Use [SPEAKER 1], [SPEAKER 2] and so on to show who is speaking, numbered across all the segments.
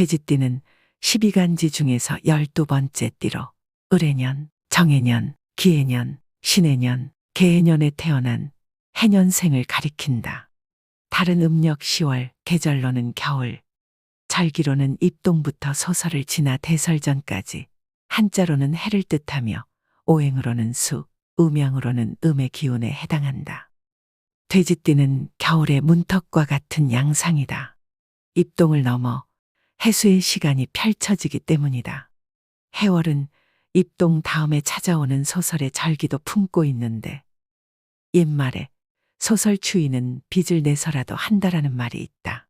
[SPEAKER 1] 돼지띠는 12간지 중에서 12번째 띠로 을해년, 정해년, 기해년, 신해년, 계해년에 태어난 해년생을 가리킨다. 달은 음력 10월, 계절로는 겨울, 절기로는 입동부터 소설을 지나 대설전까지, 한자로는 해를 뜻하며 오행으로는 수, 음양으로는 음의 기운에 해당한다. 돼지띠는 겨울의 문턱과 같은 양상이다. 입동을 넘어 해수의 시간이 펼쳐지기 때문이다. 해월은 입동 다음에 찾아오는 소설의 절기도 품고 있는데, 옛말에 소설 추위는 빚을 내서라도 한다라는 말이 있다.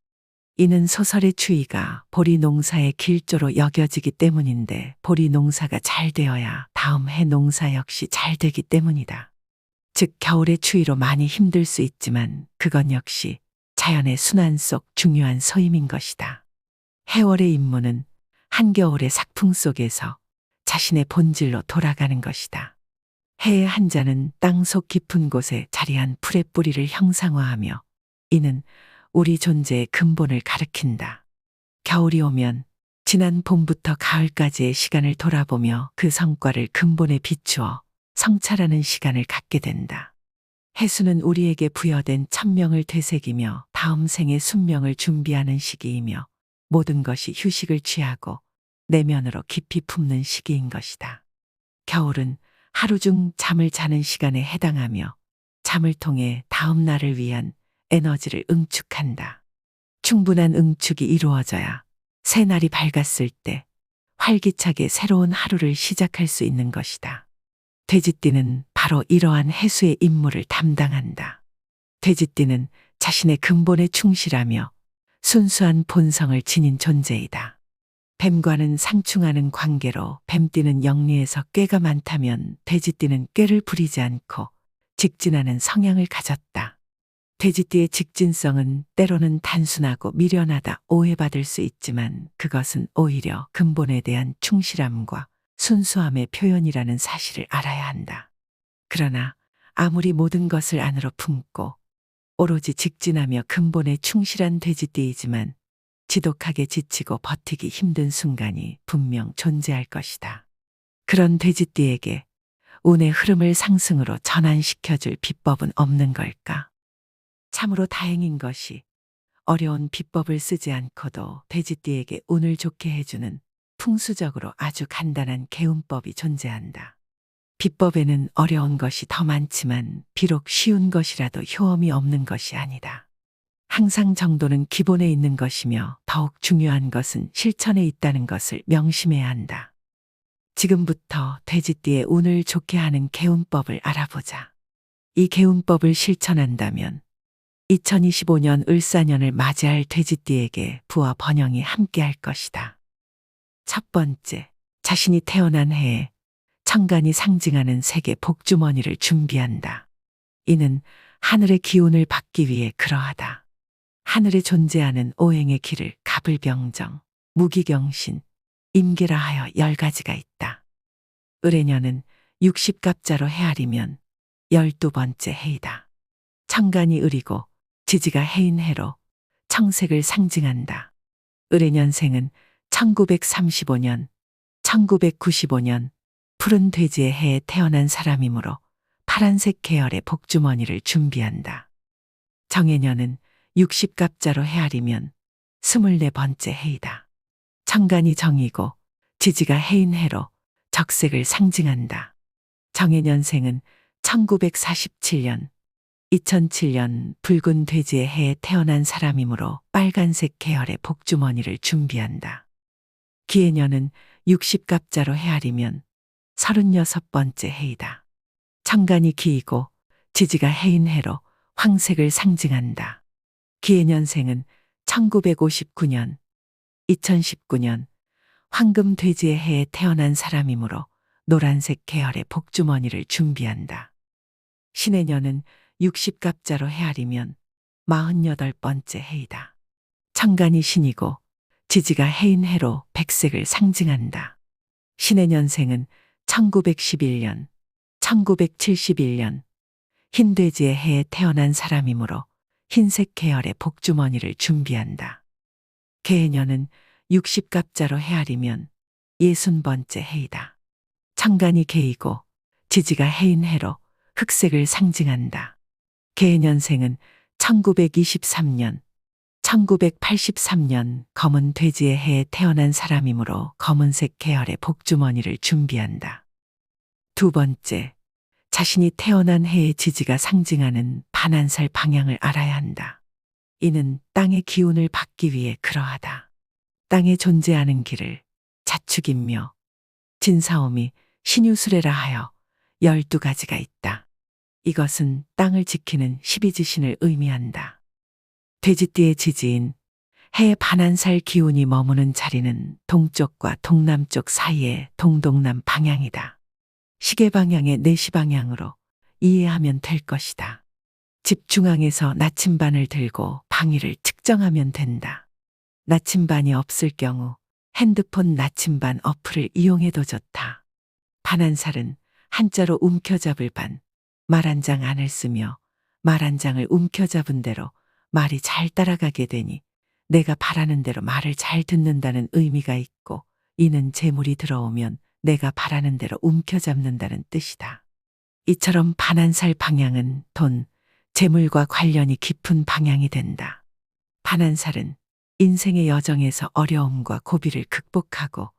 [SPEAKER 1] 이는 소설의 추위가 보리 농사의 길조로 여겨지기 때문인데, 보리 농사가 잘 되어야 다음 해 농사 역시 잘 되기 때문이다. 즉 겨울의 추위로 많이 힘들 수 있지만 그건 역시 자연의 순환 속 중요한 소임인 것이다. 해월의 임무는 한겨울의 삭풍 속에서 자신의 본질로 돌아가는 것이다. 해의 한자는 땅속 깊은 곳에 자리한 풀의 뿌리를 형상화하며, 이는 우리 존재의 근본을 가리킨다. 겨울이 오면 지난 봄부터 가을까지의 시간을 돌아보며 그 성과를 근본에 비추어 성찰하는 시간을 갖게 된다. 해수는 우리에게 부여된 천명을 되새기며 다음 생의 순명을 준비하는 시기이며, 모든 것이 휴식을 취하고 내면으로 깊이 품는 시기인 것이다. 겨울은 하루 중 잠을 자는 시간에 해당하며, 잠을 통해 다음 날을 위한 에너지를 응축한다. 충분한 응축이 이루어져야 새날이 밝았을 때 활기차게 새로운 하루를 시작할 수 있는 것이다. 돼지띠는 바로 이러한 해수의 임무를 담당한다. 돼지띠는 자신의 근본에 충실하며 순수한 본성을 지닌 존재이다. 뱀과는 상충하는 관계로 뱀띠는 영리해서 꾀가 많다면, 돼지띠는 꾀를 부리지 않고 직진하는 성향을 가졌다. 돼지띠의 직진성은 때로는 단순하고 미련하다 오해받을 수 있지만, 그것은 오히려 근본에 대한 충실함과 순수함의 표현이라는 사실을 알아야 한다. 그러나 아무리 모든 것을 안으로 품고 오로지 직진하며 근본에 충실한 돼지띠이지만, 지독하게 지치고 버티기 힘든 순간이 분명 존재할 것이다. 그런 돼지띠에게 운의 흐름을 상승으로 전환시켜줄 비법은 없는 걸까? 참으로 다행인 것이, 어려운 비법을 쓰지 않고도 돼지띠에게 운을 좋게 해주는 풍수적으로 아주 간단한 개운법이 존재한다. 비법에는 어려운 것이 더 많지만 비록 쉬운 것이라도 효험이 없는 것이 아니다. 항상 정도는 기본에 있는 것이며, 더욱 중요한 것은 실천에 있다는 것을 명심해야 한다. 지금부터 돼지띠의 운을 좋게 하는 개운법을 알아보자. 이 개운법을 실천한다면 2025년 을사년을 맞이할 돼지띠에게 부와 번영이 함께할 것이다. 첫 번째, 자신이 태어난 해에 천간이 상징하는 색의 복주머니를 준비한다. 이는 하늘의 기운을 받기 위해 그러하다. 하늘에 존재하는 오행의 길을 갑을병정, 무기경신, 임계라 하여 10가지가 있다. 을해년은 60갑자로 헤아리면 12번째 해이다. 천간이 을이고 지지가 해인 해로 청색을 상징한다. 을해년생은 1935년, 1995년 푸른 돼지의 해에 태어난 사람이므로 파란색 계열의 복주머니를 준비한다. 정해년은 60갑자로 헤아리면 24번째 해이다. 천간이 정이고 지지가 해인 해로 적색을 상징한다. 정해년생은 1947년, 2007년 붉은 돼지의 해에 태어난 사람이므로 빨간색 계열의 복주머니를 준비한다. 기해년은 60갑자로 헤아리면 36번째 해이다. 천간이 기이고 지지가 해인 해로 황색을 상징한다. 기해년생은 1959년, 2019년 황금 돼지의 해에 태어난 사람이므로 노란색 계열의 복주머니를 준비한다. 신해년은 60갑자로 헤아리면 48번째 해이다. 천간이 신이고 지지가 해인 해로 백색을 상징한다. 신해년생은 1911년, 1971년 흰돼지의 해에 태어난 사람이므로 흰색 계열의 복주머니를 준비한다. 계해년은 60갑자로 헤아리면 60번째 해이다. 천간이 개이고 지지가 해인 해로 흑색을 상징한다. 개년생은 1923년, 1983년 검은 돼지의 해에 태어난 사람이므로 검은색 계열의 복주머니를 준비한다. 두 번째, 자신이 태어난 해의 지지가 상징하는 반환살 방향을 알아야 한다. 이는 땅의 기운을 받기 위해 그러하다. 땅에 존재하는 길을 자축인묘, 진사오미, 신유수레라 하여 12가지가 있다. 이것은 땅을 지키는 12지신을 의미한다. 돼지띠의 지지인 해의 반환살 기운이 머무는 자리는 동쪽과 동남쪽 사이의 동동남 방향이다. 시계 방향의 4시 방향으로 이해하면 될 것이다. 집 중앙에서 나침반을 들고 방위를 측정하면 된다. 나침반이 없을 경우 핸드폰 나침반 어플을 이용해도 좋다. 반환살은 한자로 움켜잡을 반, 말 한 장 안을 쓰며 말 한 장을 움켜잡은 대로 말이 잘 따라가게 되니 내가 바라는 대로 말을 잘 듣는다는 의미가 있고, 이는 재물이 들어오면 내가 바라는 대로 움켜잡는다는 뜻이다. 이처럼 반환살 방향은 돈, 재물과 관련이 깊은 방향이 된다. 반환살은 인생의 여정에서 어려움과 고비를 극복하고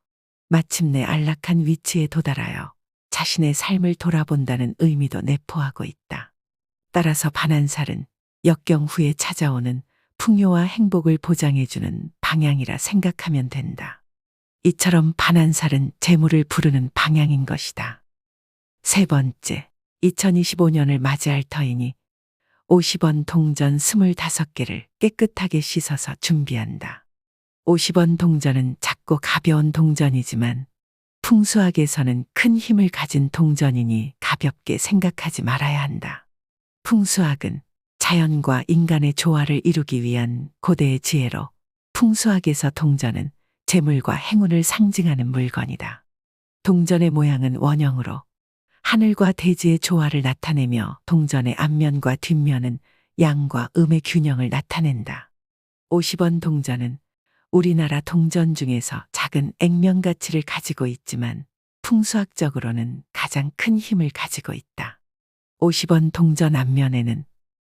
[SPEAKER 1] 마침내 안락한 위치에 도달하여 자신의 삶을 돌아본다는 의미도 내포하고 있다. 따라서 반환살은 역경 후에 찾아오는 풍요와 행복을 보장해주는 방향이라 생각하면 된다. 이처럼 반환살은 재물을 부르는 방향인 것이다. 세 번째, 2025년을 맞이할 터이니 50원 동전 25개를 깨끗하게 씻어서 준비한다. 50원 동전은 작고 가벼운 동전이지만 풍수학에서는 큰 힘을 가진 동전이니 가볍게 생각하지 말아야 한다. 풍수학은 자연과 인간의 조화를 이루기 위한 고대의 지혜로, 풍수학에서 동전은 재물과 행운을 상징하는 물건이다. 동전의 모양은 원형으로 하늘과 대지의 조화를 나타내며 동전의 앞면과 뒷면은 양과 음의 균형을 나타낸다. 50원 동전은 우리나라 동전 중에서 작은 액면 가치를 가지고 있지만 풍수학적으로는 가장 큰 힘을 가지고 있다. 50원 동전 앞면에는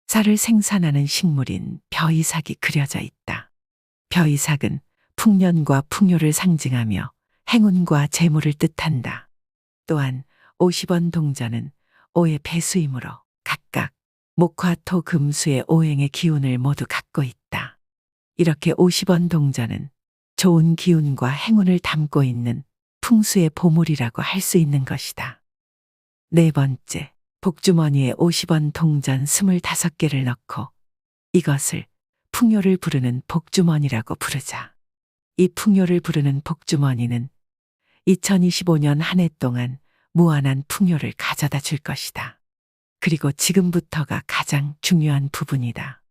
[SPEAKER 1] 쌀을 생산하는 식물인 벼이삭이 그려져 있다. 벼이삭은 풍년과 풍요를 상징하며 행운과 재물을 뜻한다. 또한 50원 동전은 오의 배수이므로 각각 목화 토 금수의 오행의 기운을 모두 갖고 있다. 이렇게 50원 동전은 좋은 기운과 행운을 담고 있는 풍수의 보물이라고 할 수 있는 것이다. 네 번째, 복주머니에 50원 동전 25개를 넣고 이것을 풍요를 부르는 복주머니라고 부르자. 이 풍요를 부르는 복주머니는 2025년 한 해 동안 무한한 풍요를 가져다 줄 것이다. 그리고 지금부터가 가장 중요한 부분이다.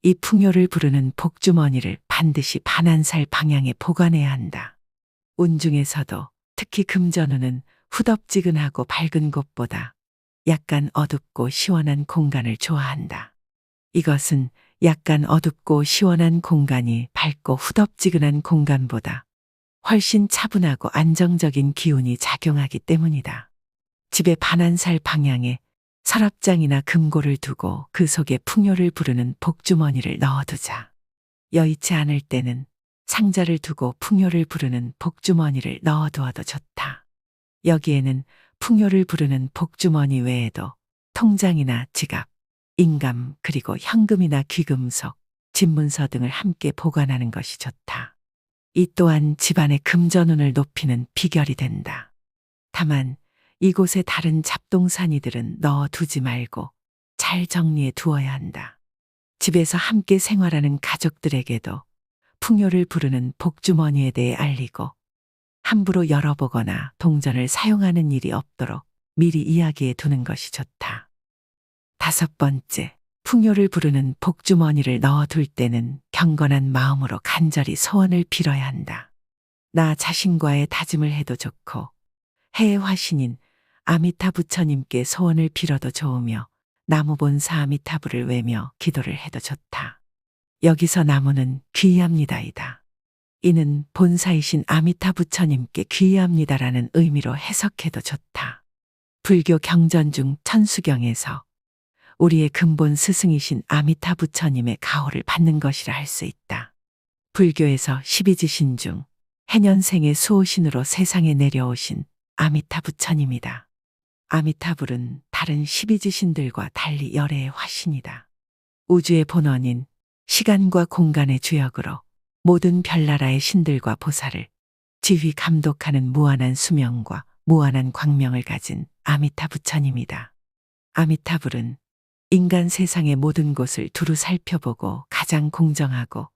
[SPEAKER 1] 이 풍요를 부르는 복주머니를 반드시 반환살 방향에 보관해야 한다. 운 중에서도 특히 금전운은 후덥지근하고 밝은 곳보다 약간 어둡고 시원한 공간을 좋아한다. 이것은 약간 어둡고 시원한 공간이 밝고 후덥지근한 공간보다 훨씬 차분하고 안정적인 기운이 작용하기 때문이다. 집의 반환살 방향에 서랍장이나 금고를 두고 그 속에 풍요를 부르는 복주머니를 넣어두자. 여의치 않을 때는 상자를 두고 풍요를 부르는 복주머니를 넣어두어도 좋다. 여기에는 풍요를 부르는 복주머니 외에도 통장이나 지갑, 인감, 그리고 현금이나 귀금속, 집문서 등을 함께 보관하는 것이 좋다. 이 또한 집안의 금전운을 높이는 비결이 된다. 다만 이곳에 다른 잡동사니들은 넣어두지 말고 잘 정리해 두어야 한다. 집에서 함께 생활하는 가족들에게도 풍요를 부르는 복주머니에 대해 알리고 함부로 열어보거나 동전을 사용하는 일이 없도록 미리 이야기해 두는 것이 좋다. 다섯 번째, 풍요를 부르는 복주머니를 넣어둘 때는 경건한 마음으로 간절히 소원을 빌어야 한다. 나 자신과의 다짐을 해도 좋고 해의 화신인 아미타 부처님께 소원을 빌어도 좋으며 나무본사 아미타부를 외며 기도를 해도 좋다. 여기서 나무는 귀합니다이다. 이는 본사이신 아미타 부처님께 귀의합니다라는 의미로 해석해도 좋다. 불교 경전 중 천수경에서 우리의 근본 스승이신 아미타 부처님의 가호를 받는 것이라 할 수 있다. 불교에서 12지신 중 해년생의 수호신으로 세상에 내려오신 아미타 부처님이다. 아미타불은 다른 12지신들과 달리 열애의 화신이다. 우주의 본원인 시간과 공간의 주역으로 모든 별나라의 신들과 보살을 지휘 감독하는 무한한 수명과 무한한 광명을 가진 아미타 부처님이다. 아미타불은 인간 세상의 모든 곳을 두루 살펴보고 가장 공정하고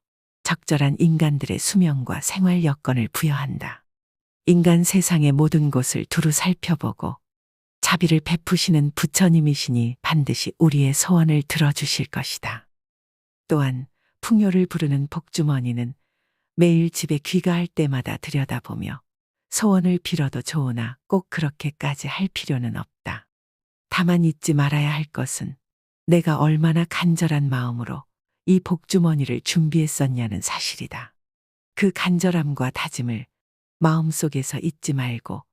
[SPEAKER 1] 적절한 인간들의 수명과 생활 여건을 부여한다. 인간 세상의 모든 곳을 두루 살펴보고 자비를 베푸시는 부처님이시니 반드시 우리의 소원을 들어주실 것이다. 또한 풍요를 부르는 복주머니는 매일 집에 귀가할 때마다 들여다보며 소원을 빌어도 좋으나 꼭 그렇게까지 할 필요는 없다. 다만 잊지 말아야 할 것은 내가 얼마나 간절한 마음으로 이 복주머니를 준비했었냐는 사실이다. 그 간절함과 다짐을 마음속에서 잊지 말고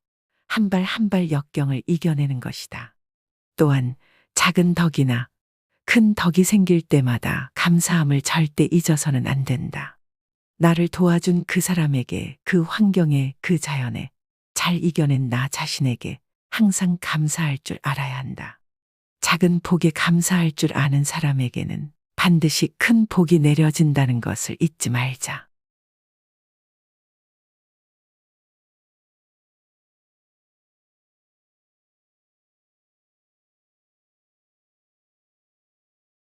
[SPEAKER 1] 한 발 한 발 역경을 이겨내는 것이다. 또한 작은 덕이나 큰 덕이 생길 때마다 감사함을 절대 잊어서는 안 된다. 나를 도와준 그 사람에게, 그 환경에, 그 자연에 잘 이겨낸 나 자신에게 항상 감사할 줄 알아야 한다. 작은 복에 감사할 줄 아는 사람에게는 반드시 큰 복이 내려진다는 것을 잊지 말자.